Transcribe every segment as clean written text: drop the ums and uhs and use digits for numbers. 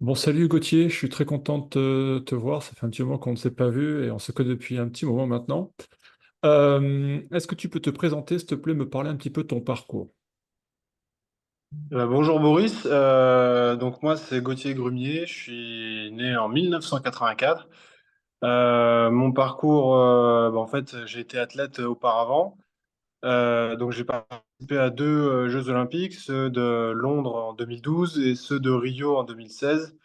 Bon, salut Gauthier, je suis très content de te voir. Ça fait un petit moment qu'on ne s'est pas vu et on se connaît depuis un petit moment maintenant. Est-ce que tu peux te présenter, s'il te plaît, me parler un petit peu de ton parcours? Bonjour Boris. Donc moi c'est Gauthier Grumier, je suis né en 1984. Mon parcours, en fait j'ai été athlète auparavant. Donc j'ai participé à deux Jeux Olympiques, ceux de Londres en 2012 et ceux de Rio en 2016.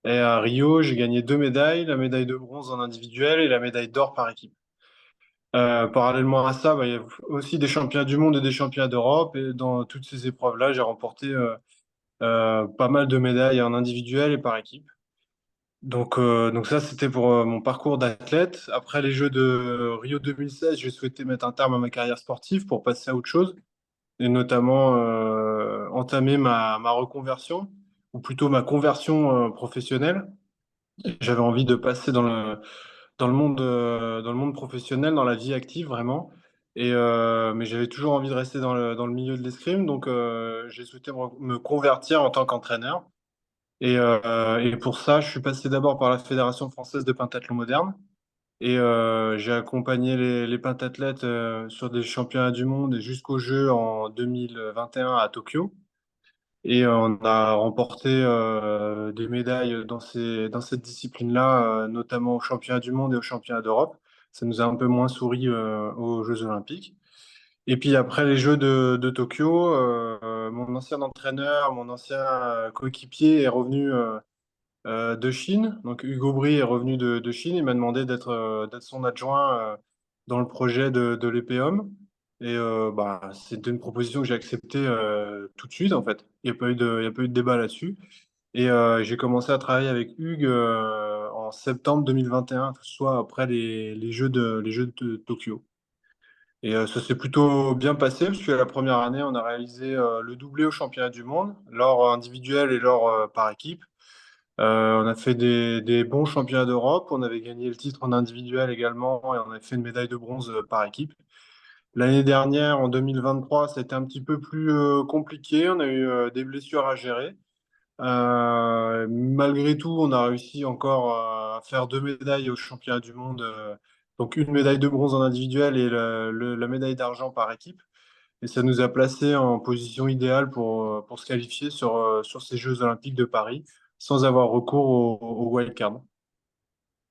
Et à Rio j'ai gagné deux médailles, la médaille de bronze en individuel et la médaille d'or par équipe. Parallèlement à ça, il y a aussi des championnats du monde et des championnats d'Europe. Et dans toutes ces épreuves-là, j'ai remporté pas mal de médailles en individuel et par équipe. Donc ça, c'était pour mon parcours d'athlète. Après les Jeux de Rio 2016, j'ai souhaité mettre un terme à ma carrière sportive pour passer à autre chose, et notamment entamer ma reconversion, ou plutôt ma conversion professionnelle. J'avais envie de passer dans le monde professionnel, dans la vie active vraiment. Mais j'avais toujours envie de rester dans le milieu de l'escrime, donc j'ai souhaité me convertir en tant qu'entraîneur. Et pour ça, je suis passé d'abord par la Fédération française de pentathlon moderne. Et j'ai accompagné les pentathlètes sur des championnats du monde et jusqu'aux Jeux en 2021 à Tokyo. Et on a remporté des médailles dans cette discipline-là, notamment aux championnats du monde et aux championnats d'Europe. Ça nous a un peu moins souri aux Jeux olympiques. Et puis après les Jeux de Tokyo, mon ancien entraîneur, mon ancien coéquipier est revenu de Chine. Donc Hugo Brie est revenu de Chine. Il m'a demandé d'être son adjoint dans le projet de l'EPOM. Et c'était une proposition que j'ai acceptée tout de suite, en fait. Il y a pas eu de débat là-dessus. Et j'ai commencé à travailler avec Hugues en septembre 2021, soit après les Jeux de Tokyo. Et ça s'est plutôt bien passé, parce que la première année, on a réalisé le doublé au championnat du monde, l'or individuel et l'or par équipe. On a fait des bons championnats d'Europe. On avait gagné le titre en individuel également et on avait fait une médaille de bronze par équipe. L'année dernière, en 2023, c'était un petit peu plus compliqué. On a eu des blessures à gérer. Malgré tout, on a réussi encore à faire deux médailles au championnat du monde. Donc une médaille de bronze en individuel et la médaille d'argent par équipe. Et ça nous a placé en position idéale pour se qualifier sur ces Jeux Olympiques de Paris sans avoir recours au wildcard.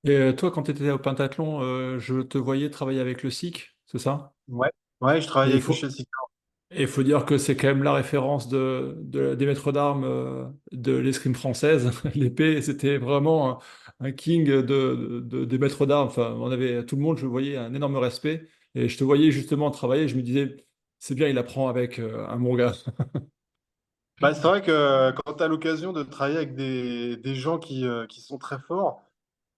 Et toi, quand tu étais au pentathlon, je te voyais travailler avec le SIC, c'est ça? Ouais, ouais, je travaille Et avec Michel Sicard. il faut dire que c'est quand même la référence des maîtres d'armes de l'escrime française. L'épée, c'était vraiment un king des maîtres d'armes. Enfin, on avait tout le monde, je voyais un énorme respect. Et je te voyais justement travailler. Je me disais, c'est bien, il apprend avec un bon gars. Bah, c'est vrai que quand tu as l'occasion de travailler avec des gens qui sont très forts,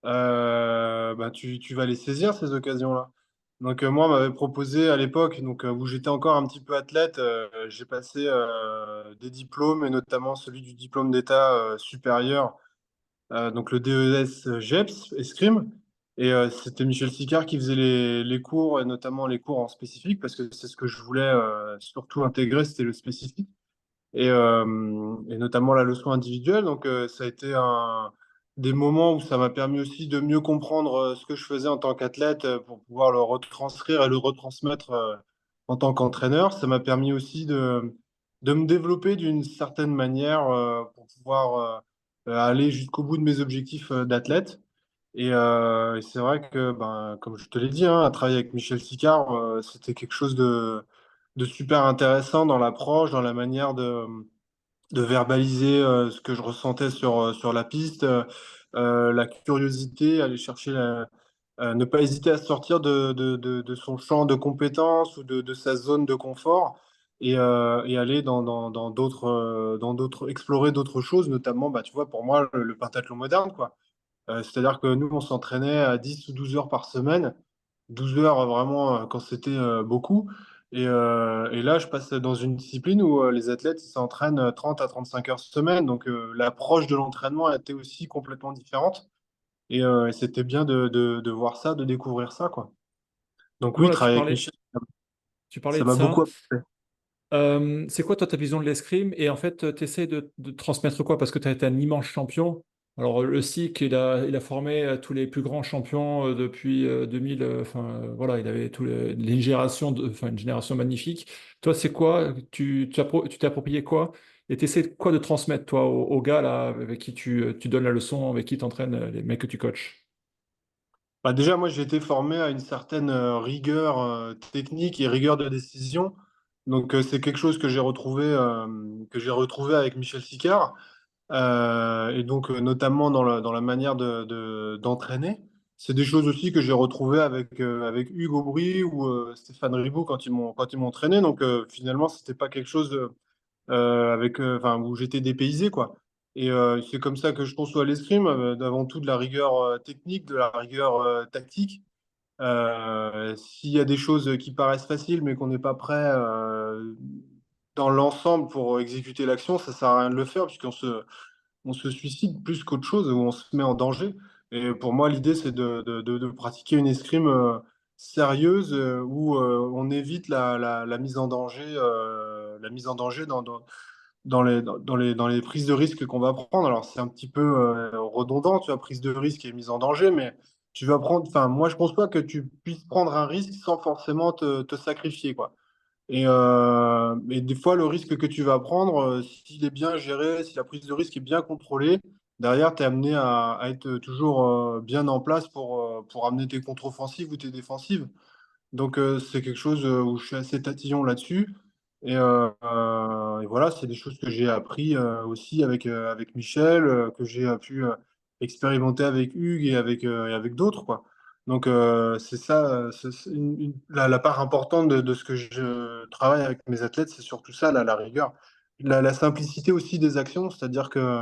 tu vas les saisir, ces occasions-là. Donc moi, on m'avait proposé à l'époque, où j'étais encore un petit peu athlète, j'ai passé des diplômes, et notamment celui du diplôme d'État supérieur, donc le DES GEPS, Escrime. Et c'était Michel Sicard qui faisait les cours, et notamment les cours en spécifique, parce que c'est ce que je voulais surtout intégrer, c'était le spécifique. Et notamment la leçon individuelle. Donc, ça a été des moments où ça m'a permis aussi de mieux comprendre ce que je faisais en tant qu'athlète pour pouvoir le retranscrire et le retransmettre en tant qu'entraîneur. Ça m'a permis aussi de me développer d'une certaine manière pour pouvoir aller jusqu'au bout de mes objectifs d'athlète. Et c'est vrai que, comme je te l'ai dit, hein, à travailler avec Michel Sicard, c'était quelque chose de super intéressant dans l'approche, dans la manière de verbaliser ce que je ressentais sur la piste, la curiosité, aller chercher ne pas hésiter à sortir de son champ de compétences ou de sa zone de confort et aller dans d'autres, explorer d'autres choses, notamment, tu vois, pour moi, le pentathlon moderne, quoi. C'est-à-dire que nous, on s'entraînait à 10 ou 12 heures par semaine, 12 heures vraiment quand c'était beaucoup. Et là, je passe dans une discipline où les athlètes ils s'entraînent 30 à 35 heures semaine. Donc l'approche de l'entraînement a été aussi complètement différente. Et c'était bien de voir ça, de découvrir ça, quoi. Donc oui, Voilà, travailler avec Michel, tu parlais ça de m'a ça. beaucoup appris. C'est quoi toi ta vision de l'escrime? Et en fait, tu essaies de transmettre quoi? Parce que tu as été un immense champion. Alors, le SIC, il a formé tous les plus grands champions depuis 2000. Enfin, voilà, il avait les générations, enfin, une génération magnifique. Toi, c'est quoi? Tu t'es approprié quoi? Et tu essaies quoi de transmettre, toi, aux gars là, avec qui tu donnes la leçon, avec qui tu entraînes les mecs que tu coaches? Bah, déjà, moi, j'ai été formé à une certaine rigueur technique et rigueur de décision. Donc, c'est quelque chose que j'ai retrouvé avec Michel Sicard. Et donc, notamment dans la manière d'entraîner. C'est des choses aussi que j'ai retrouvées avec Hugues Aubry ou Stéphane Ribot quand ils m'ont entraîné. Donc, finalement, c'était pas quelque chose enfin, où j'étais dépaysé, quoi. Et c'est comme ça que je conçois l'escrime, d'avant tout de la rigueur technique, de la rigueur tactique. S'il y a des choses qui paraissent faciles, mais qu'on n'est pas prêt dans l'ensemble pour exécuter l'action, ça sert à rien de le faire, on se suicide plus qu'autre chose, ou on se met en danger. Et pour moi, l'idée, c'est de pratiquer une escrime sérieuse où on évite la mise en danger, la mise en danger dans les prises de risque qu'on va prendre. Alors, c'est un petit peu redondant, tu vois, prise de risque et mise en danger, mais tu vas prendre, enfin, moi, je pense pas que tu puisses prendre un risque sans forcément te sacrifier, quoi. Et des fois, le risque que tu vas prendre, s'il est bien géré, si la prise de risque est bien contrôlée, derrière, tu es amené à être toujours bien en place pour amener tes contre-offensives ou tes défensives. Donc, c'est quelque chose où je suis assez tatillon là-dessus. Et voilà, c'est des choses que j'ai appris aussi avec Michel, que j'ai pu expérimenter avec Hugues et avec d'autres, quoi. Donc, c'est ça, la part importante de ce que je travaille avec mes athlètes, c'est surtout ça, la rigueur. La simplicité aussi des actions, c'est-à-dire que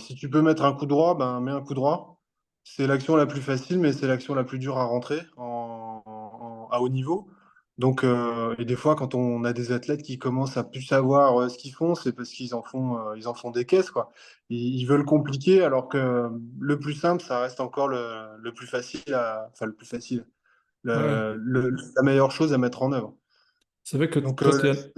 si tu peux mettre un coup droit, ben mets un coup droit. C'est l'action la plus facile, mais c'est l'action la plus dure à rentrer à haut niveau. Donc, et des fois, quand on a des athlètes qui commencent à plus savoir ce qu'ils font, c'est parce ils en font des caisses, quoi. Ils veulent compliquer, alors que le plus simple, ça reste encore le plus facile enfin, le plus facile, Ouais. la meilleure chose à mettre en œuvre. C'est vrai que Donc, toi, là-dessus,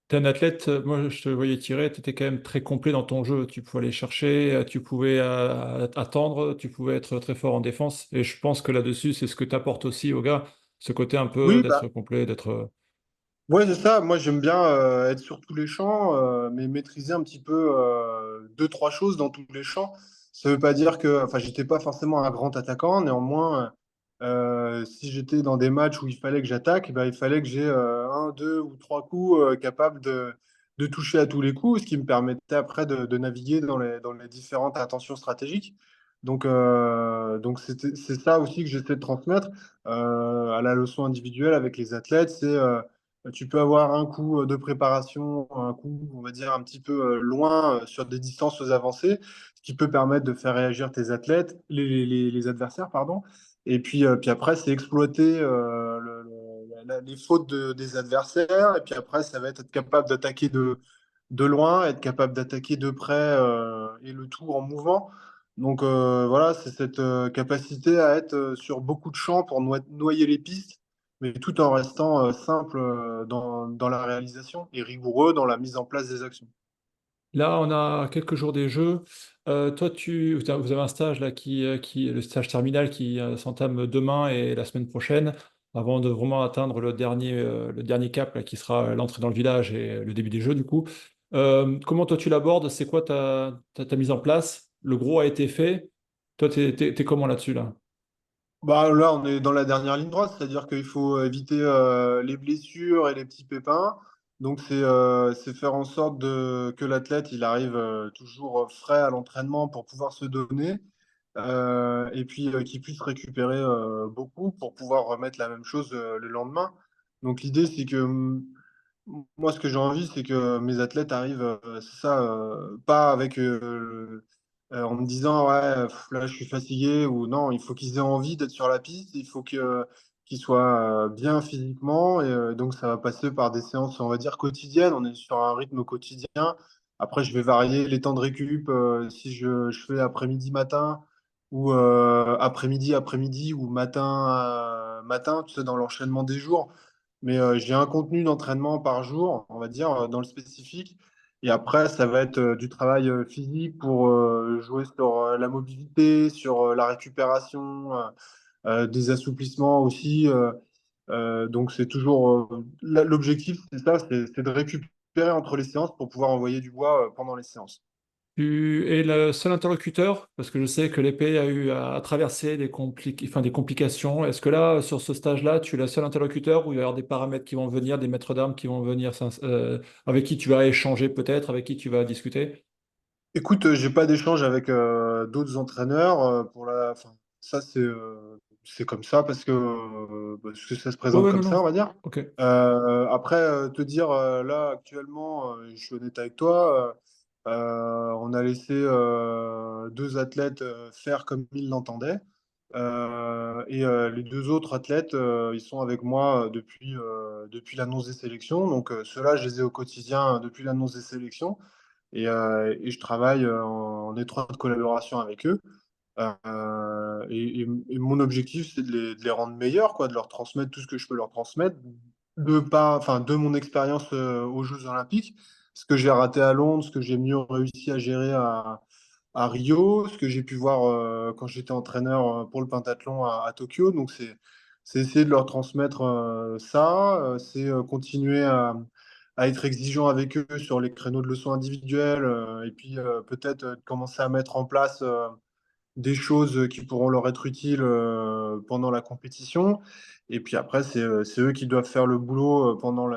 t'es un athlète, moi je te voyais tirer, tu étais quand même très complet dans ton jeu. Tu pouvais aller chercher, tu pouvais attendre, tu pouvais être très fort en défense. Et je pense que là-dessus, c'est ce que tu apportes aussi aux gars, ce côté un peu oui, d'être complet, d'être. ouais, c'est ça. Moi, j'aime bien être sur tous les champs, mais maîtriser un petit peu deux, trois choses dans tous les champs. Ça veut pas dire que, enfin, j'étais pas forcément un grand attaquant. Néanmoins, si j'étais dans des matchs où il fallait que j'attaque, bah, il fallait que j'ai un, deux ou trois coups capables de toucher à tous les coups, ce qui me permettait après de naviguer dans les différentes intentions stratégiques. Donc c'est ça aussi que j'essaie de transmettre à la leçon individuelle avec les athlètes. Tu peux avoir un coup de préparation, un coup, on va dire, un petit peu loin sur des distances avancées, ce qui peut permettre de faire réagir tes athlètes, les adversaires, pardon. Et puis après, c'est exploiter les fautes des adversaires. Et puis après, ça va être capable d'attaquer de loin, être capable d'attaquer de près et le tout en mouvement. Donc voilà, c'est cette capacité à être sur beaucoup de champs pour noyer les pistes mais tout en restant simple dans la réalisation et rigoureux dans la mise en place des actions. Là, on a quelques jours des Jeux. Toi, vous avez un stage là le stage terminal qui s'entame demain et la semaine prochaine, avant de vraiment atteindre le dernier cap là, qui sera l'entrée dans le village et le début des Jeux du coup. Comment toi tu l'abordes? C'est quoi ta mise en place? Le gros a été fait. Toi, t'es comment là-dessus là? Bah, là, on est dans la dernière ligne droite, c'est-à-dire qu'il faut éviter les blessures et les petits pépins. Donc, c'est faire en sorte que l'athlète il arrive toujours frais à l'entraînement pour pouvoir se donner et puis qu'il puisse récupérer beaucoup pour pouvoir remettre la même chose le lendemain. Donc, l'idée, c'est que moi, ce que j'ai envie, c'est que mes athlètes arrivent, c'est ça, pas avec en me disant ouais, là je suis fatigué ou non, il faut qu'ils aient envie d'être sur la piste, il faut qu'ils soient bien physiquement et donc ça va passer par des séances, on va dire quotidiennes. On est sur un rythme quotidien. Après, je vais varier les temps de récup si je fais après-midi matin ou après-midi ou matin, tu sais, dans l'enchaînement des jours. Mais j'ai un contenu d'entraînement par jour, on va dire, dans le spécifique. Et après, ça va être du travail physique pour jouer sur la mobilité, sur la récupération, des assouplissements aussi. Donc, c'est toujours l'objectif, c'est ça, c'est de récupérer entre les séances pour pouvoir envoyer du bois pendant les séances. Tu es le seul interlocuteur, parce que je sais que l'épée a eu à traverser enfin, des complications. Est-ce que là, sur ce stage-là, tu es le seul interlocuteur ou il va y avoir des paramètres qui vont venir, des maîtres d'armes qui vont venir, avec qui tu vas échanger peut-être, avec qui tu vas discuter? Écoute, j'ai pas d'échange avec d'autres entraîneurs pour la. Enfin, ça, c'est comme ça parce que ça se Ouais, présente ouais, non, comme ça, non. on va dire. Ok. Après, te dire là actuellement, je suis honnête avec toi, on a laissé deux athlètes faire comme ils l'entendaient. Les deux autres athlètes, ils sont avec moi depuis l'annonce des sélections. Donc, ceux-là, je les ai au quotidien depuis l'annonce des sélections. Et je travaille en étroite collaboration avec eux. Et mon objectif, c'est de les rendre meilleurs, quoi, de leur transmettre tout ce que je peux leur transmettre, enfin, de mon expérience aux Jeux Olympiques, ce que j'ai raté à Londres, ce que j'ai mieux réussi à gérer à Rio, ce que j'ai pu voir quand j'étais entraîneur pour le pentathlon à Tokyo. Donc, c'est essayer de leur transmettre ça, c'est continuer à être exigeant avec eux sur les créneaux de leçons individuelles, et puis peut-être commencer à mettre en place des choses qui pourront leur être utiles pendant la compétition. Et puis après, c'est eux qui doivent faire le boulot pendant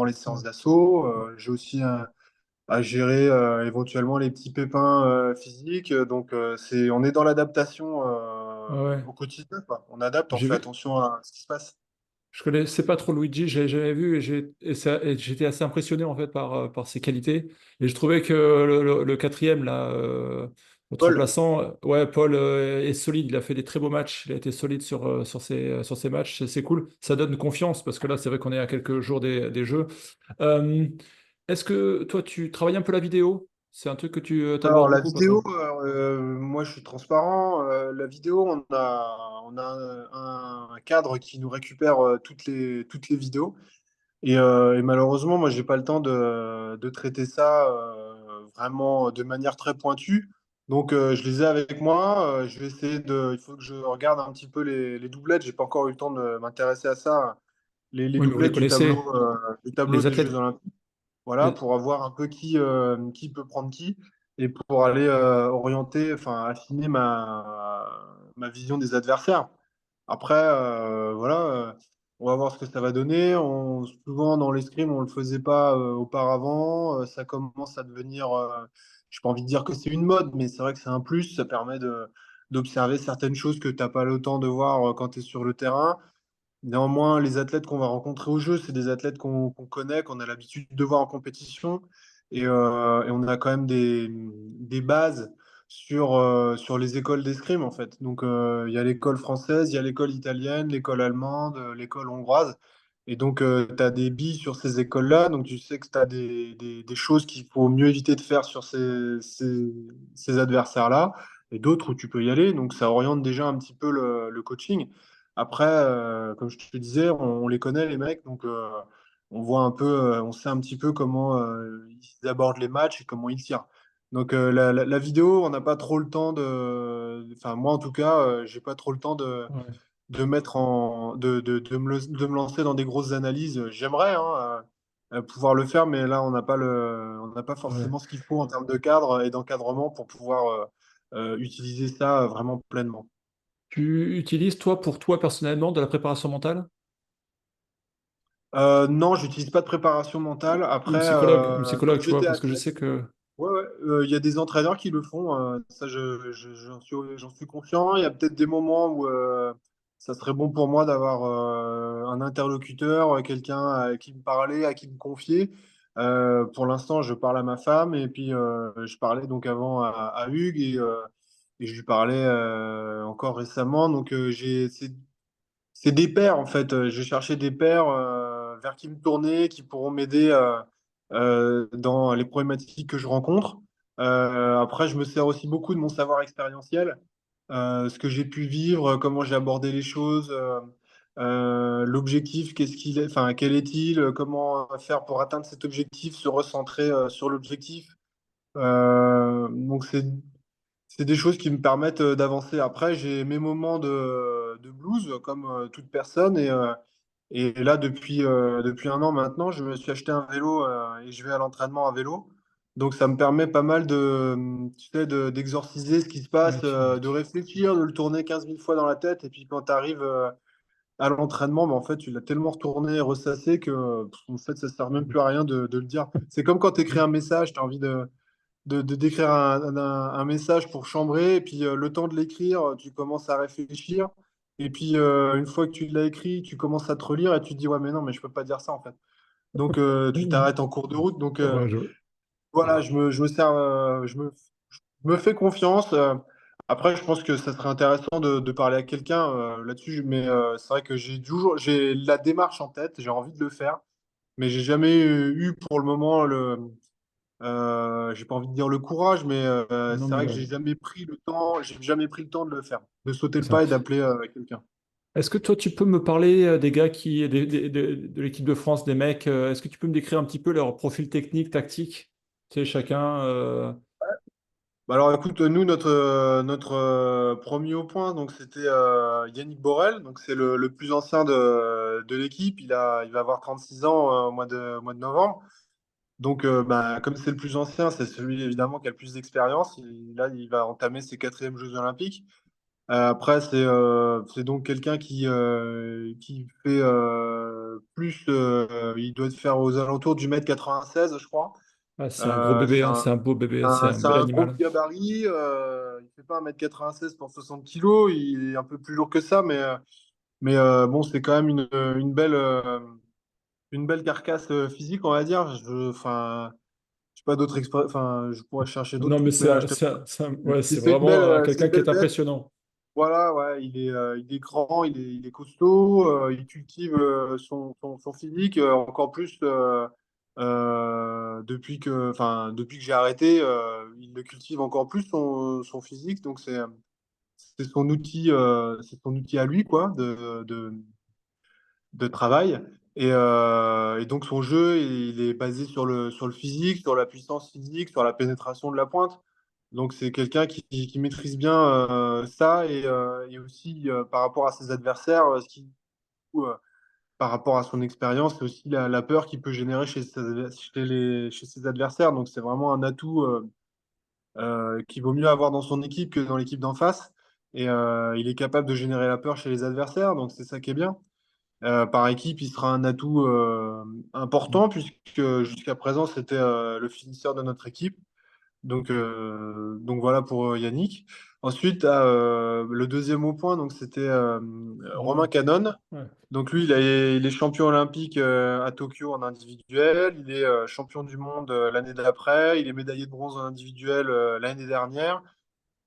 les séances Ouais, d'assaut. ouais, J'ai aussi à gérer éventuellement les petits pépins physiques. Donc, on est dans l'adaptation ouais, ouais. au quotidien, quoi. On adapte, on J'ai fait vu, attention à ce qui se passe. je connaissais pas trop Luigi, je l'ai jamais vu et j'étais assez impressionné en fait par ses qualités. Et je trouvais que le quatrième, là, notre Paul, remplaçant, ouais, Paul, est solide. Il a fait des très beaux matchs. Il a été solide sur ses matchs. C'est cool. Ça donne confiance parce que là, c'est vrai qu'on est à quelques jours des Jeux. Euh, Est-ce que toi, tu travailles un peu la vidéo? C'est un truc que tu alors, t'abordes la beaucoup, pas vidéo, trop? moi je suis transparent. La vidéo, on a un cadre qui nous récupère toutes les vidéos. Et malheureusement, moi, j'ai pas le temps de traiter ça vraiment de manière très pointue. Donc, je les ai avec moi. Je vais essayer il faut que je regarde un petit peu les doublettes. J'ai pas encore eu le temps de m'intéresser à ça. Les Oui, mais vous les doublettes connaissez, du tableau les des Jeux athlètes. Olympiques. Voilà, les- pour avoir un peu qui peut prendre qui et pour aller orienter, enfin, affiner ma vision des adversaires. Après, voilà, on va voir ce que ça va donner. Souvent, dans l'escrime, on ne le faisait pas auparavant. Ça commence à devenir, je n'ai pas envie de dire que c'est une mode, mais c'est vrai que c'est un plus. Ça permet d'observer certaines choses que tu n'as pas le temps de voir quand tu es sur le terrain. Néanmoins, les athlètes qu'on va rencontrer au jeu, c'est des athlètes qu'on connaît, qu'on a l'habitude de voir en compétition. Et on a quand même des bases sur les écoles d'escrime, en fait. Donc, il y a l'école française, il y a l'école italienne, l'école allemande, l'école hongroise. Et donc, tu as des billes sur ces écoles-là. Donc, tu sais que tu as des choses qu'il faut mieux éviter de faire sur ces adversaires-là. Et d'autres où tu peux y aller. Donc, ça oriente déjà un petit peu le coaching. Après, comme je te disais, on les connaît, les mecs, donc on voit un peu, on sait un petit peu comment ils abordent les matchs et comment ils tirent. Donc la vidéo, on n'a pas trop le temps enfin moi en tout cas, j'ai pas trop le temps Ouais, de mettre de me lancer dans des grosses analyses. J'aimerais hein, pouvoir le faire, mais là on n'a pas ouais. forcément ce qu'il faut en termes de cadre et d'encadrement pour pouvoir utiliser ça vraiment pleinement. Tu utilises, toi, pour toi personnellement, de la préparation mentale? Non, j'utilise pas de préparation mentale. Après, Une quand psychologue, tu vois, j'étais parce que je athlète, sais que. ouais, ouais, il y a des entraîneurs qui le font. Ça, j'en suis confiant. Il y a peut-être des moments où ça serait bon pour moi d'avoir un interlocuteur, quelqu'un à qui me parler, à qui me confier. Pour l'instant, je parle à ma femme et puis je parlais donc avant à Hugues et je lui parlais encore récemment. Donc, c'est des pairs en fait. J'ai cherché des pairs vers qui me tourner, qui pourront m'aider dans les problématiques que je rencontre. Après, je me sers aussi beaucoup de mon savoir expérientiel, ce que j'ai pu vivre, comment j'ai abordé les choses l'objectif, qu'est-ce qu'il est, enfin, quel est-il, comment faire pour atteindre cet objectif, se recentrer sur l'objectif. Donc c'est des choses qui me permettent d'avancer. Après, j'ai mes moments de blues, comme toute personne. Et là, depuis un an maintenant, je me suis acheté un vélo et je vais à l'entraînement à vélo. Donc, ça me permet pas mal tu sais, d'exorciser ce qui se passe, Ouais, de réfléchir, de le tourner 15 000 fois dans la tête. Et puis, quand tu arrives à l'entraînement, en fait, tu l'as tellement retourné, ressassé que en fait, ça sert même plus à rien de le dire. C'est comme quand tu écris un message, tu as envie d'écrire un message pour chambrer, et puis le temps de l'écrire, tu commences à réfléchir, et puis une fois que tu l'as écrit, tu commences à te relire, et tu te dis, ouais, mais non, mais je peux pas dire ça, en fait. Donc tu t'arrêtes en cours de route. Donc ouais, voilà, je me sers, je me fais confiance. Après, je pense que ça serait intéressant de parler à quelqu'un là-dessus, mais c'est vrai que j'ai la démarche en tête, j'ai envie de le faire, mais j'ai jamais eu pour le moment j'ai pas envie de dire le courage, mais non, c'est mais vrai que j'ai jamais pris le temps de le faire, de sauter c'est le ça. pas et d'appeler quelqu'un. Est-ce que toi, tu peux me parler des gars de l'équipe de France, des mecs, est-ce que tu peux me décrire un petit peu leur profil technique, tactique? Tu sais, chacun. Bah alors écoute, nous, notre premier au point, donc c'était Yannick Borel, donc c'est le plus ancien de l'équipe. Il va avoir 36 ans au mois de novembre. Donc, bah, comme c'est le plus ancien, c'est celui évidemment qui a le plus d'expérience. Là, il va entamer ses quatrièmes Jeux Olympiques. Après, c'est donc quelqu'un qui fait il doit faire aux alentours du mètre 96, je crois. Ah, c'est un gros bébé, C'est hein, c'est un beau bébé, c'est un c'est bel un gros animal. gabarit. Il fait pas 1m96 pour 60 kilos. Il est un peu plus lourd que ça, mais bon, c'est quand même une belle carcasse physique, on va dire. Enfin, je sais pas enfin, je pourrais chercher d'autres Non, mais trucs, mais je te... ouais, c'est c'est une belle, vraiment c'est une quelqu'un qui belle est bête. impressionnant. Voilà, ouais, il est grand, il est costaud, il cultive son physique encore plus depuis que j'ai arrêté, il le cultive encore plus son physique, donc c'est son outil à lui quoi de travail. Et donc son jeu, il est basé sur le physique, sur la puissance physique, sur la pénétration de la pointe. Donc c'est quelqu'un qui maîtrise bien ça et aussi par rapport à ses adversaires, par rapport à son expérience, c'est aussi la peur qu'il peut générer chez ses adversaires. Donc c'est vraiment un atout qu'il vaut mieux avoir dans son équipe que dans l'équipe d'en face. Et il est capable de générer la peur chez les adversaires, donc c'est ça qui est bien. Par équipe, il sera un atout important puisque jusqu'à présent, c'était le finisseur de notre équipe. Donc voilà pour Yannick. Ensuite, le deuxième au point, donc c'était Romain Romain. Canon. Ouais. Donc lui, il est champion olympique à Tokyo en individuel. Il est champion du monde l'année d'après. Il est médaillé de bronze en individuel l'année dernière.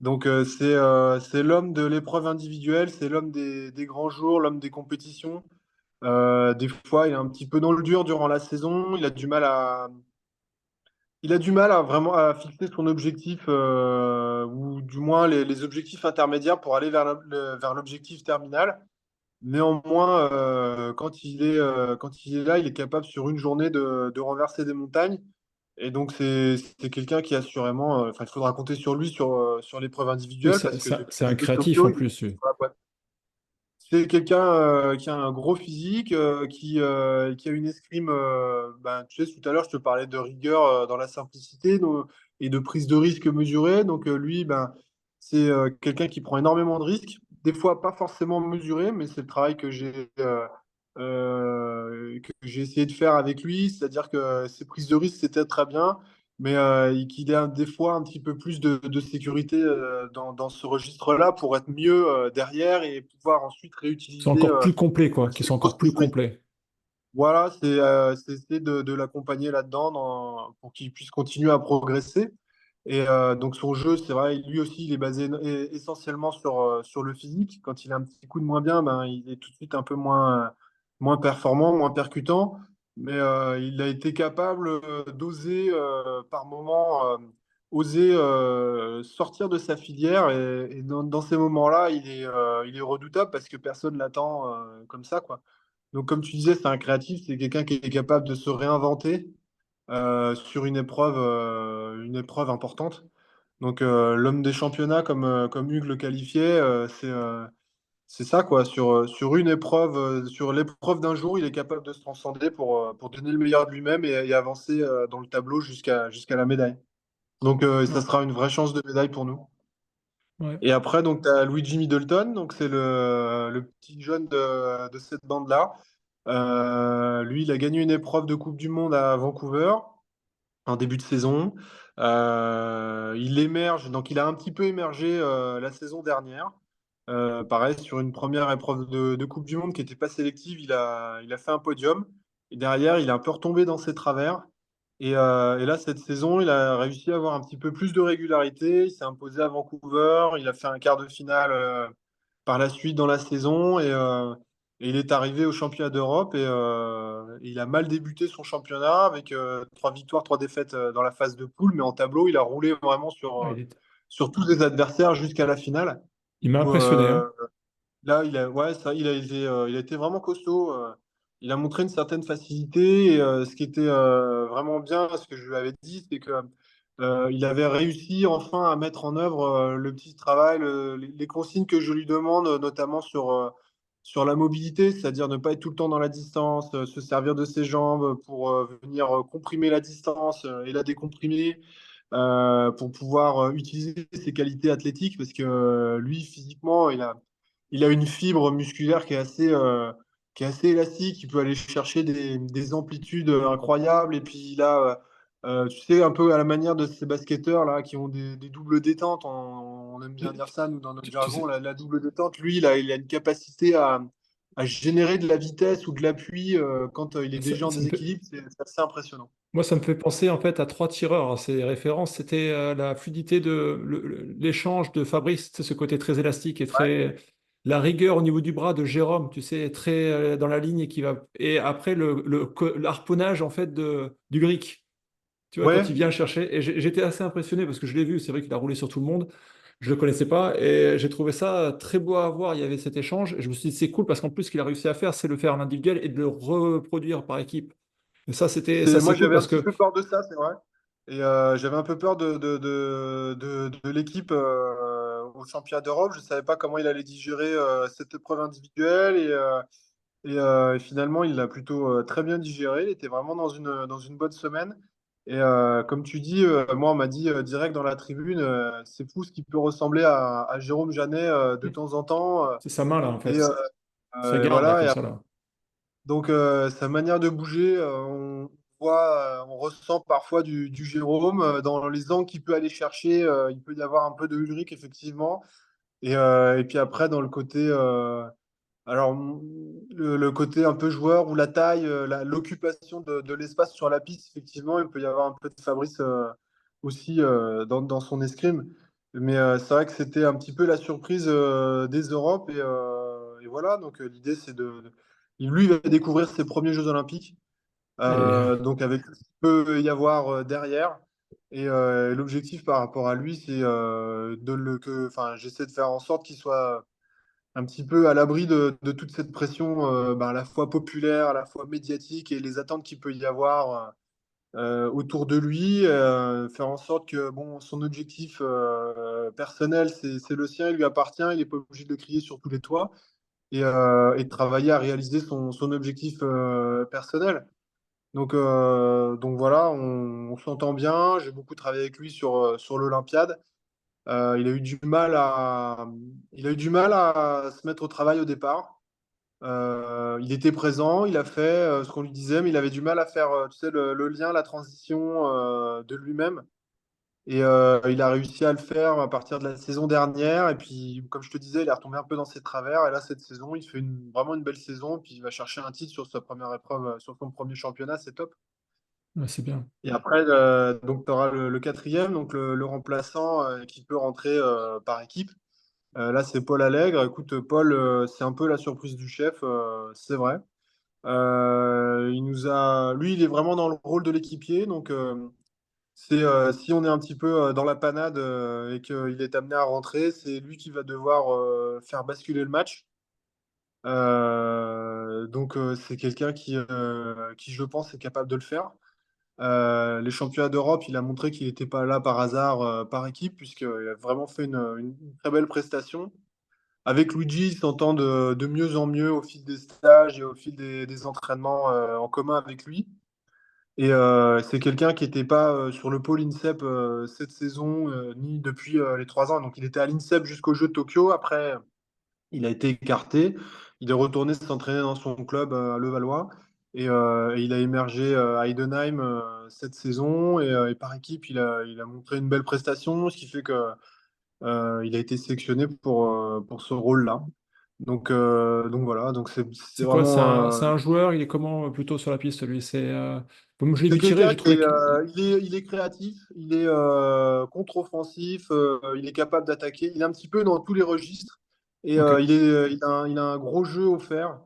Donc c'est l'homme de l'épreuve individuelle, c'est l'homme des grands jours, l'homme des compétitions. Des fois, il est un petit peu dans le dur durant la saison. Il a du mal à vraiment à fixer son objectif, ou du moins les objectifs intermédiaires pour aller vers l'objectif terminal. Néanmoins, quand il est là, il est capable sur une journée de renverser des montagnes. Et donc, c'est quelqu'un qui assurément, enfin, il faudra compter sur lui sur l'épreuve Oui, individuelle parce que depuis c'est un les Jeux de créatif Tokyo, en il est plus, lui. sur la pointe. C'est quelqu'un qui a un gros physique, qui a une escrime. Ben, tu sais, tout à l'heure, je te parlais de rigueur dans la simplicité et de prise de risque mesurée. Donc, lui, ben, c'est quelqu'un qui prend énormément de risques. Des fois, pas forcément mesuré, mais c'est le travail que j'ai essayé de faire avec lui. C'est-à-dire que ses prises de risque, c'était très bien, mais qu'il ait des fois un petit peu plus de sécurité dans ce registre-là pour être mieux derrière et pouvoir ensuite C'est réutiliser encore plus complet, quoi, qui ses sont encore grosses plus prises de risque. complets. Voilà, c'est essayer de l'accompagner là-dedans pour qu'il puisse continuer à progresser. Et donc son jeu, c'est vrai, lui aussi, il est basé essentiellement sur le physique. Quand il a un petit coup de moins bien, ben, il est tout de suite un peu moins performant, moins percutant. Mais il a été capable d'oser par moment oser sortir de sa filière. Et dans ces moments-là, il est redoutable parce que personne l'attend comme ça, quoi. Donc, comme tu disais, c'est un créatif, c'est quelqu'un qui est capable de se réinventer sur une épreuve importante. Donc, l'homme des championnats, comme Hugues le qualifiait, c'est ça, quoi. Sur une épreuve, sur l'épreuve d'un jour, il est capable de se transcender pour donner le meilleur de lui-même et avancer dans le tableau jusqu'à la médaille. Donc, ça Ouais, sera une vraie chance de médaille pour nous. ouais. Et après, donc, tu as Luigi Middleton, donc c'est le petit jeune de cette bande-là. Lui, il a gagné une épreuve de Coupe du Monde à Vancouver en début de saison. Il émerge, donc il a un petit peu émergé la saison dernière. Pareil, sur une première épreuve de Coupe du Monde qui n'était pas sélective, il a fait un podium. Et derrière, il est un peu retombé dans ses travers. Et là, cette saison, il a réussi à avoir un petit peu plus de régularité. Il s'est imposé à Vancouver. Il a fait un quart de finale par la suite dans la saison. Et il est arrivé au championnat d'Europe et il a mal débuté son championnat avec 3 victoires, 3 défaites dans la phase de poule. Mais en tableau, il a roulé vraiment Ouais, sur tous ses adversaires jusqu'à la finale. il m'a Où, impressionné, hein. là, ouais, ça, il a été vraiment costaud. Il a montré une certaine facilité. Et, ce qui était vraiment bien, ce que je lui avais dit, c'est que il avait réussi enfin à mettre en œuvre le petit travail, les consignes que je lui demande, notamment sur la mobilité, c'est-à-dire ne pas être tout le temps dans la distance, se servir de ses jambes pour venir comprimer la distance et la décomprimer. Pour pouvoir utiliser ses qualités athlétiques, parce que lui, physiquement, il a une fibre musculaire qui est assez élastique, il peut aller chercher des amplitudes incroyables, et puis il a, tu sais, un peu à la manière de ces basketteurs là, qui ont des doubles détentes, on aime bien Tu, dire ça, nous, dans notre tu jargon, sais, la double détente, lui, il a une capacité à générer de la vitesse ou de l'appui quand il est ça, déjà en ça me fait, déséquilibre, c'est assez impressionnant. moi, ça me fait penser en fait à trois tireurs. Alors, ces références, c'était la fluidité de l'échange de Fabrice, tu sais, ce côté très élastique et très la rigueur au niveau du bras de Jérôme, tu sais, très dans la ligne et qui va et après l'harponnage en fait de d'Ulrich. Tu vois, quand il Ouais, vient chercher, et j'étais assez impressionné parce que je l'ai vu, c'est vrai qu'il a roulé sur tout le monde, je le connaissais pas, et j'ai trouvé ça très beau à voir, il y avait cet échange, et je me suis dit, c'est cool parce qu'en plus, ce qu'il a réussi à faire, c'est le faire en individuel et de le reproduire par équipe. Et ça moi c'est cool j'avais un parce petit que, peu peur de ça, c'est vrai. Et j'avais un peu peur de l'équipe au championnat d'Europe. Je ne savais pas comment il allait digérer cette épreuve individuelle. Et finalement, il l'a plutôt très bien digéré. Il était vraiment dans une bonne semaine. Et comme tu dis, moi, on m'a dit direct dans la tribune, c'est fou ce qui peut ressembler à Jérôme Janet de temps en temps. c'est sa main là, en Et, fait, sa et garde là, comme voilà. ça là. Donc, sa manière de bouger, on ressent parfois du Jérôme dans les angles qu'il peut aller chercher. Il peut y avoir un peu de Ulrich, effectivement. Et puis après, dans le côté, alors, le côté un peu joueur ou la taille, l'occupation de l'espace sur la piste, effectivement, il peut y avoir un peu de Fabrice aussi dans son escrime. Mais c'est vrai que c'était un petit peu la surprise des Europes. Et voilà, donc l'idée, c'est lui, il va découvrir ses premiers Jeux Olympiques, Et, donc avec ce qu'il peut y avoir derrière. Et l'objectif par rapport à lui, c'est enfin, j'essaie de faire en sorte qu'il soit un petit peu à l'abri de toute cette pression à la fois populaire, à la fois médiatique et les attentes qu'il peut y avoir autour de lui, faire en sorte que bon, son objectif personnel, c'est le sien, il lui appartient, il n'est pas obligé de le crier sur tous les toits et de travailler à réaliser son objectif personnel. Donc voilà, on s'entend bien, j'ai beaucoup travaillé avec lui sur l'Olympiade. Il a eu du mal à se mettre au travail au départ. Il était présent, il a fait ce qu'on lui disait, mais il avait du mal à faire, tu sais, le lien, la transition de lui-même. Et il a réussi à le faire à partir de la saison dernière. Et puis, comme je te disais, il est retombé un peu dans ses travers. Et là, cette saison, il fait vraiment une belle saison. Puis il va chercher un titre sur sa première épreuve, sur son premier championnat, c'est top. ouais, c'est bien. Et après, donc, tu auras le quatrième, donc le remplaçant qui peut rentrer par équipe. Là, c'est Paul Allègre. Écoute, Paul, c'est un peu la surprise du chef, c'est vrai. Lui, il est vraiment dans le rôle de l'équipier. Donc, Si on est un petit peu dans la panade et qu'il est amené à rentrer, c'est lui qui va devoir faire basculer le match. C'est quelqu'un qui, je pense, est capable de le faire. Les championnats d'Europe, il a montré qu'il n'était pas là par hasard, par équipe, puisqu'il a vraiment fait une très belle prestation. Avec Luigi, il s'entend de mieux en mieux au fil des stages et au fil des entraînements en commun avec lui. Et c'est quelqu'un qui n'était pas sur le pôle INSEP cette saison, ni depuis les 3 ans. Donc il était à l'INSEP jusqu'aux Jeux de Tokyo. Après, il a été écarté. Il est retourné s'entraîner dans son club à Levallois. Et il a émergé à Heidenheim cette saison. Et par équipe, il a montré une belle prestation, ce qui fait que il a été sélectionné pour ce rôle-là. Donc voilà, donc c'est C'est quoi? C'est vraiment. un joueur, il est comment plutôt sur la piste, lui? Comme je l'ai C'est vu tirer, quelqu'un j'ai qui trouvé est, qu'il... il est créatif, il est contre-offensif, il est capable d'attaquer, il est un petit peu dans tous les registres et Ok. il a un gros jeu offert.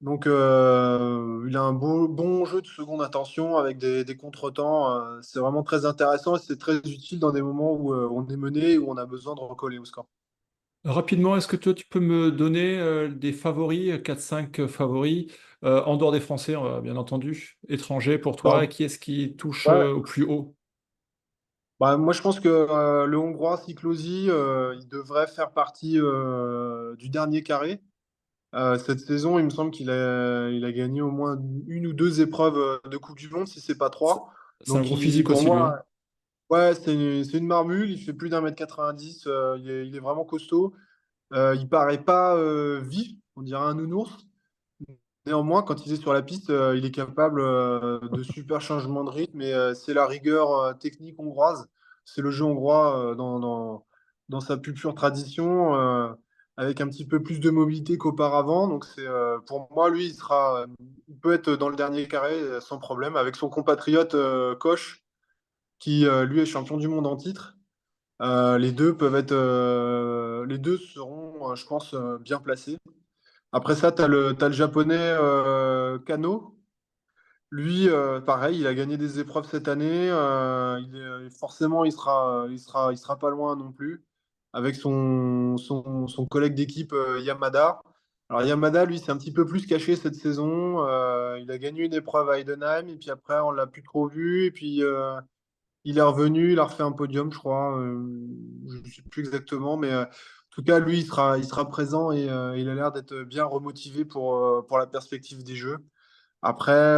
Donc il a un bon jeu de seconde intention avec des contretemps. C'est vraiment très intéressant et c'est très utile dans des moments où on est mené et où on a besoin de recoller au score. Rapidement, est-ce que toi, tu peux me donner des favoris, 4-5 favoris, en dehors des Français, bien entendu, étrangers pour toi, et Alors, qui est-ce qui touche ouais. au plus haut? Bah, moi, je pense que le Hongrois Siklosi, il devrait faire partie du dernier carré. Cette saison, il me semble qu'il a gagné au moins une ou deux épreuves de Coupe du Monde, si c'est pas C'est trois. c'est un Donc, gros physique pour aussi, lui, hein. moi, ouais, c'est une marmule. Il fait plus d'1,90 m. Il est vraiment costaud. Il paraît pas vif, on dirait un nounours. Néanmoins, quand il est sur la piste, il est capable de super changements de rythme et c'est la rigueur technique hongroise. C'est le jeu hongrois dans sa plus pure tradition, avec un petit peu plus de mobilité qu'auparavant. Donc, pour moi, lui, il peut être dans le dernier carré sans problème, avec son compatriote Koch, qui lui est champion du monde en titre. Les deux seront, je pense, bien placés. Après ça, t'as le japonais Kano. Lui, pareil, il a gagné des épreuves cette année. Forcément, il sera pas loin non plus avec son collègue d'équipe Yamada. Alors Yamada, lui, c'est un petit peu plus caché cette saison. Il a gagné une épreuve à Heidenheim et puis après, on l'a plus trop vu. Et puis, il est revenu, il a refait un podium, je crois. Je ne sais plus exactement, mais en tout cas, lui, il sera présent et il a l'air d'être bien remotivé pour la perspective des Jeux. Après,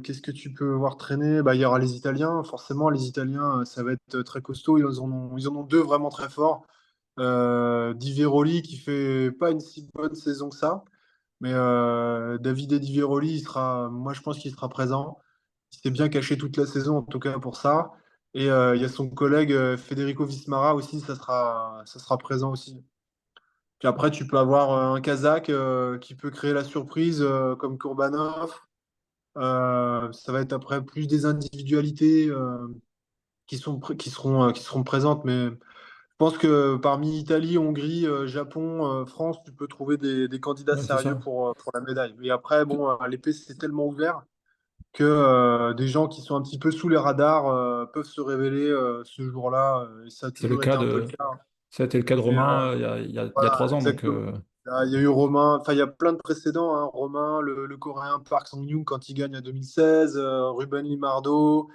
qu'est-ce que tu peux voir traîner? Bah, il y aura les Italiens. Forcément, les Italiens, ça va être très costaud. Ils en ont deux vraiment très forts. Di Veroli qui fait pas une si bonne saison que ça. Mais Davide Di Veroli, moi, je pense qu'il sera présent. Il s'est bien caché toute la saison, en tout cas pour ça. Et il y a son collègue Federico Vismara aussi, ça sera présent aussi. Puis après, tu peux avoir un Kazakh qui peut créer la surprise comme Kurbanov. Ça va être après plus des individualités qui seront présentes. Mais je pense que parmi Italie, Hongrie, Japon, France, tu peux trouver des candidats Ouais, c'est sérieux ça. pour la médaille. Et après, bon, l'épée, c'est tellement ouvert que des gens qui sont un petit peu sous les radars peuvent se révéler ce jour-là. Et ça a C'est le toujours été cas un peu le de... cas. Ça a été le cas de Mais Romain il y a voilà, 3 ans, donc exactement. Il y a eu Romain, enfin, il y a plein de précédents, hein. Romain, le Coréen Park Sang-yoon quand il gagne en 2016, Ruben Limardo,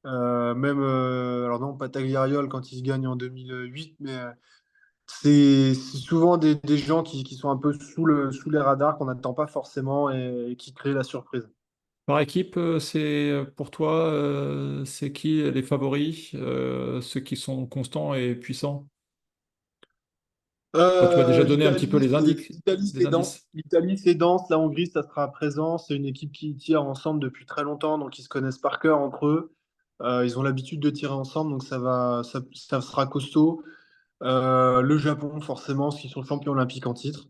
même, alors non, pas Tagliariol quand il gagne en 2008, mais c'est souvent des gens qui sont un peu sous les radars, qu'on n'attend pas forcément et qui créent la surprise. par équipe, c'est pour toi, c'est qui les favoris, ceux qui sont constants et puissants? Toi, tu m'as déjà donné un petit peu L'Italie, les c'est dense. indices. L'Italie, c'est dense. La Hongrie, ça sera présent. C'est une équipe qui tire ensemble depuis très longtemps, donc ils se connaissent par cœur entre eux. Ils ont l'habitude de tirer ensemble, donc ça sera costaud. Le Japon, forcément, parce qu'ils sont champions olympiques en titre.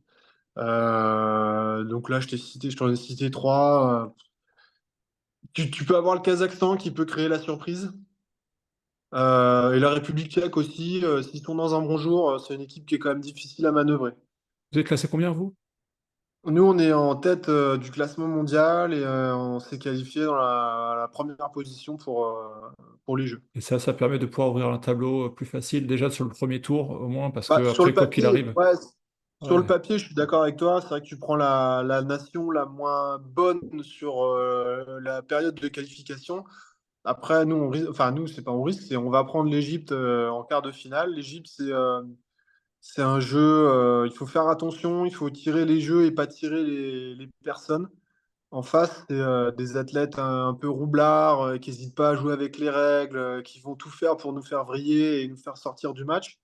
Donc là, je t'en ai cité trois. Tu peux avoir le Kazakhstan qui peut créer la surprise. Et la République tchèque aussi. S'ils sont dans un bon jour, c'est une équipe qui est quand même difficile à manœuvrer. Vous êtes classé combien, vous? Nous, on est en tête du classement mondial et on s'est qualifié dans la première position pour les Jeux. Et ça permet de pouvoir ouvrir un tableau plus facile déjà sur le premier tour, au moins, parce que Bah, sur le après, quoi qu'il papier, arrive, ouais, sur le ouais. papier, je suis d'accord avec toi. C'est vrai que tu prends la nation la moins bonne sur la période de qualification. Après, nous, enfin, nous, c'est pas on risque, c'est on va prendre l'Égypte en quart de finale. L'Égypte, c'est un jeu, il faut faire attention, il faut tirer les jeux et pas tirer les personnes. En face, c'est des athlètes un peu roublards, qui n'hésitent pas à jouer avec les règles, qui vont tout faire pour nous faire vriller et nous faire sortir du match.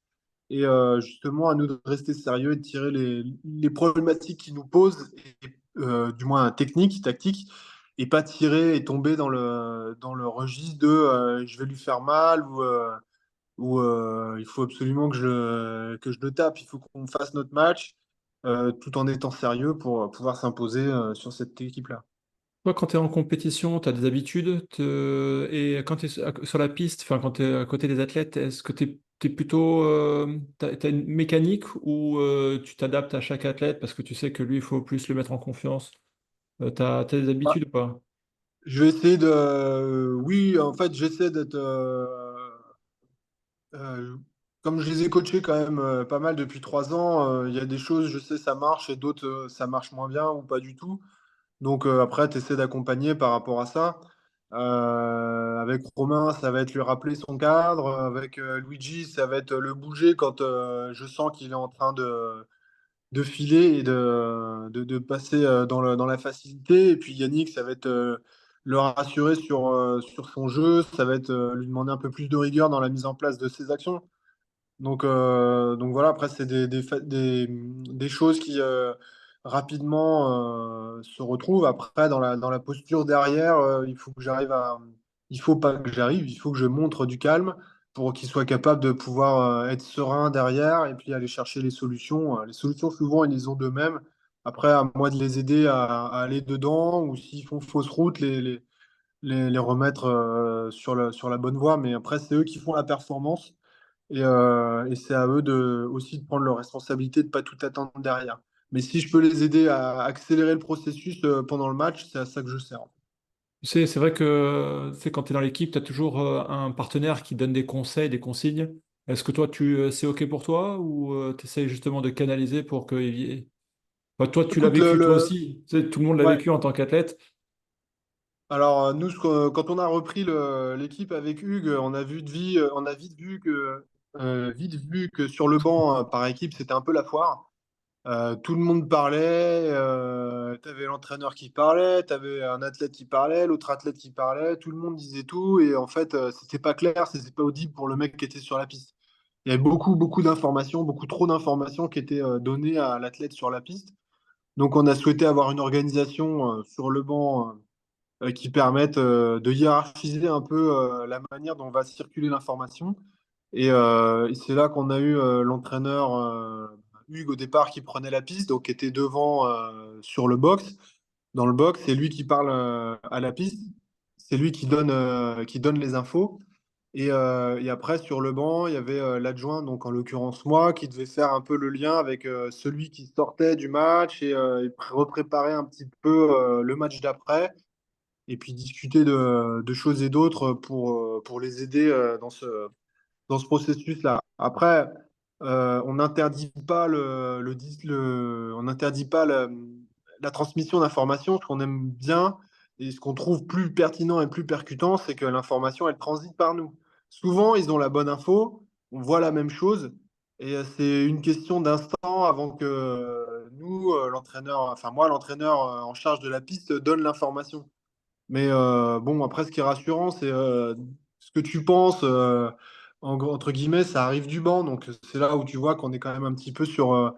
Et justement, à nous de rester sérieux et de tirer les problématiques qu'ils nous posent, du moins techniques, tactiques, et pas tirer et tomber dans le registre de je vais lui faire mal ou il faut absolument que je le tape. Il faut qu'on fasse notre match tout en étant sérieux pour pouvoir s'imposer sur cette équipe-là. Toi, quand tu es en compétition, tu as des habitudes, et quand tu es sur la piste, enfin, quand tu es à côté des athlètes, est-ce que tu es, plutôt. T'as une mécanique ou tu t'adaptes à chaque athlète parce que tu sais que lui, il faut plus le mettre en confiance? T'as des habitudes ou pas? Je vais essayer oui, en fait, j'essaie d'être. Euh, Comme je les ai coachés quand même pas mal depuis 3 ans, il y a des choses, je sais, ça marche et d'autres, ça marche moins bien ou pas du tout. Donc après, tu essaies d'accompagner par rapport à ça. Avec Romain, ça va être lui rappeler son cadre. Avec Luigi, ça va être le bouger quand je sens qu'il est en train de filer et de passer dans la facilité. Et puis Yannick, ça va être le rassurer sur son jeu. Ça va être lui demander un peu plus de rigueur dans la mise en place de ses actions. Donc voilà, après, c'est des choses qui rapidement se retrouvent. Après, dans la posture derrière, il faut pas que j'arrive, il faut que je montre du calme pour qu'il soit capable de pouvoir être serein derrière et puis aller chercher les solutions. Les solutions, souvent, ils les ont d'eux-mêmes. Après, à moi de les aider à aller dedans ou s'ils font fausse route, les remettre sur la bonne voie. Mais après, c'est eux qui font la performance. Et c'est à eux aussi de prendre leurs responsabilités, de pas tout attendre derrière. Mais si je peux les aider à accélérer le processus pendant le match, c'est à ça que je sers. Tu sais, c'est vrai que quand tu es dans l'équipe, tu as toujours un partenaire qui donne des conseils, des consignes. Est-ce que toi, c'est OK pour toi ou tu essayes justement de canaliser pour que. Enfin, toi, tu l'as Écoute, vécu toi aussi. Tu sais, tout le monde l'a ouais. vécu en tant qu'athlète. Alors nous, quand on a repris l'équipe avec Hugues, on a vite vu que sur le banc par équipe, c'était un peu la foire. Tout le monde parlait, tu avais l'entraîneur qui parlait, tu avais un athlète qui parlait, l'autre athlète qui parlait, tout le monde disait tout, et en fait, c'était pas clair, c'était pas audible pour le mec qui était sur la piste. Il y avait beaucoup, beaucoup d'informations, beaucoup trop d'informations qui étaient données à l'athlète sur la piste. Donc, on a souhaité avoir une organisation sur le banc qui permette de hiérarchiser un peu la manière dont va circuler l'information. Et c'est là qu'on a eu l'entraîneur Hugues au départ qui prenait la piste, donc qui était devant sur le box. Dans le box, c'est lui qui parle à la piste, c'est lui qui donne les infos. Et après, sur le banc, il y avait l'adjoint, donc en l'occurrence moi, qui devait faire un peu le lien avec celui qui sortait du match et repréparer un petit peu le match d'après et puis discuter de choses et d'autres pour les aider dans ce processus-là. Après, on n'interdit pas on n'interdit pas la transmission d'informations. Ce qu'on aime bien et ce qu'on trouve plus pertinent et plus percutant, c'est que l'information, elle transite par nous. Souvent, ils ont la bonne info, on voit la même chose, et c'est une question d'instant avant que nous, l'entraîneur, enfin moi, l'entraîneur en charge de la piste, donne l'information. Mais bon, après, ce qui est rassurant, c'est ce que tu penses, entre guillemets, ça arrive du banc. Donc, c'est là où tu vois qu'on est quand même un petit peu sur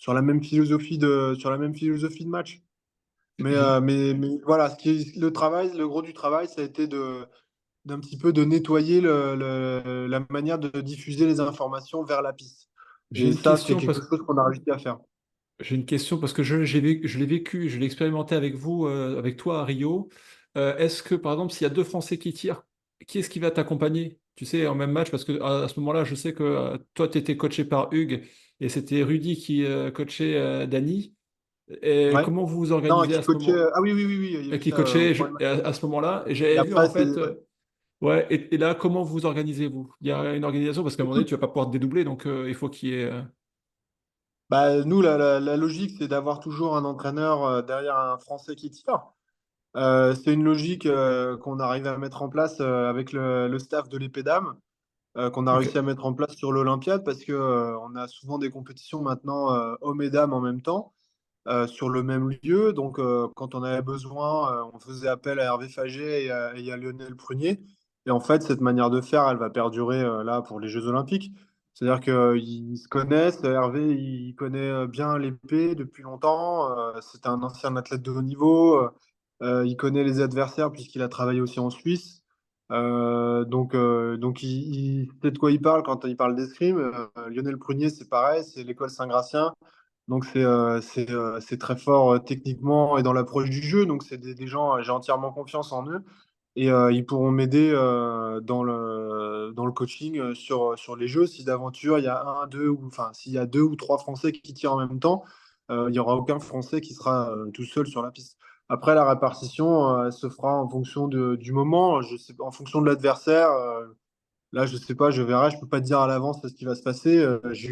la même philosophie de match. Mais, J'ai voilà, le travail, le gros du travail, ça a été d'un petit peu de nettoyer la manière de diffuser les informations vers la piste. j'ai Et une ça, c'est question quelque chose qu'on a réussi à faire. parce que je l'ai vécu, je l'ai expérimenté avec vous, avec toi à Rio. Est-ce que, par exemple, s'il y a deux Français qui tirent, qui est-ce qui va t'accompagner? Tu sais, en même match, parce que à ce moment-là, je sais que toi, tu étais coaché par Hugues et c'était Rudy qui coachait Dany. Et Ouais. comment vous vous Non, organisez qui à ce coachait. moment? Ah oui, oui, oui, oui, il y Et avait qui ça au coachait premier match. à ce moment-là. Et Et j'avais vu après, en c'est. fait, Ouais. ouais, et là, comment vous organisez vous? Il y a une organisation parce qu'à un moment donné, tu vas pas pouvoir te dédoubler, donc il faut qu'il y ait. Bah, nous, la logique, c'est d'avoir toujours un entraîneur derrière un Français qui tire. C'est une logique qu'on arrive à mettre en place avec le staff de l'épée d'âme, qu'on a Ok. réussi à mettre en place sur l'Olympiade parce que on a souvent des compétitions maintenant hommes et dames en même temps sur le même lieu. Donc, quand on avait besoin, on faisait appel à Hervé Faget et à Lionel Prunier. Et en fait, cette manière de faire, elle va perdurer là pour les Jeux Olympiques. C'est-à-dire qu'ils se connaissent. Hervé, il connaît bien l'épée depuis longtemps. C'est un ancien athlète de haut niveau. Il connaît les adversaires puisqu'il a travaillé aussi en Suisse. Donc il sait de quoi il parle quand il parle d'escrime. Lionel Prunier, c'est pareil, c'est l'école Saint-Gratien. Donc c'est très fort techniquement et dans l'approche du jeu. Donc c'est des gens, j'ai entièrement confiance en eux. Et ils pourront m'aider dans le coaching sur les jeux. Si d'aventure il y a un, deux, ou enfin s'il y a deux ou trois Français qui tirent en même temps, il n'y aura aucun Français qui sera tout seul sur la piste. Après, la répartition, elle se fera en fonction du moment, je sais, en fonction de l'adversaire. Là, je sais pas, je verrai, je peux pas te dire à l'avance ce qui va se passer.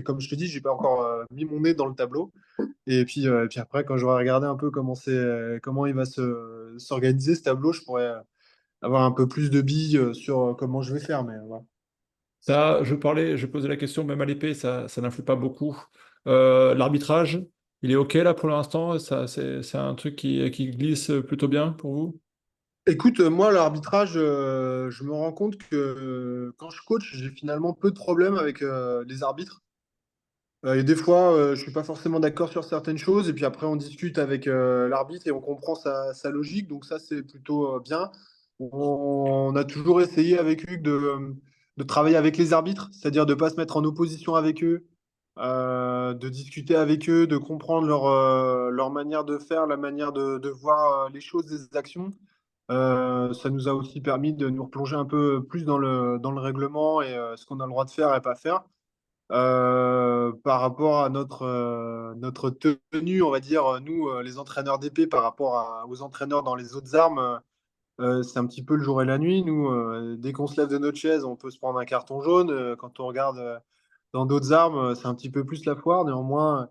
Comme je te dis, j'ai pas encore mis mon nez dans le tableau. Et puis après, quand j'aurai regardé un peu comment il va s'organiser ce tableau, je pourrais avoir un peu plus de billes sur comment je vais faire. Mais voilà. Ça, je posais la question, même à l'épée, ça n'influe pas beaucoup. L'arbitrage, il est OK là pour l'instant? Ça, c'est un truc qui glisse plutôt bien pour vous? Écoute, moi, l'arbitrage, je me rends compte que quand je coach, j'ai finalement peu de problèmes avec les arbitres. Et des fois, je suis pas forcément d'accord sur certaines choses, et puis après, on discute avec l'arbitre et on comprend sa logique, donc ça, c'est plutôt bien. On a toujours essayé avec Hugues de travailler avec les arbitres, c'est-à-dire de ne pas se mettre en opposition avec eux, de discuter avec eux, de comprendre leur manière de faire, la manière de voir les choses, les actions. Ça nous a aussi permis de nous replonger un peu plus dans le règlement et ce qu'on a le droit de faire et pas faire par rapport à notre tenue, on va dire, nous, les entraîneurs d'épée, par rapport aux entraîneurs dans les autres armes, c'est un petit peu le jour et la nuit. Nous, dès qu'on se lève de notre chaise, on peut se prendre un carton jaune. Quand on regarde dans d'autres armes, c'est un petit peu plus la foire. Néanmoins,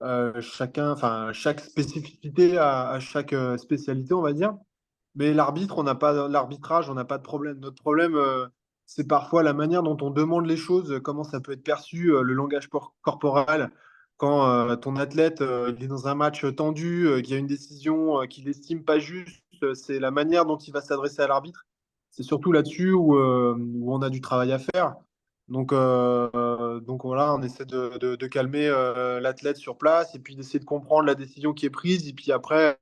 enfin, chaque spécificité a chaque spécialité, on va dire. Mais l'arbitrage, on n'a pas de problème. Notre problème, c'est parfois la manière dont on demande les choses, comment ça peut être perçu, le langage corporel. Quand ton athlète il est dans un match tendu, qu'il y a une décision qu'il estime pas juste, c'est la manière dont il va s'adresser à l'arbitre. C'est surtout là-dessus où on a du travail à faire. Donc voilà, on essaie de calmer l'athlète sur place et puis d'essayer de comprendre la décision qui est prise. Et puis après,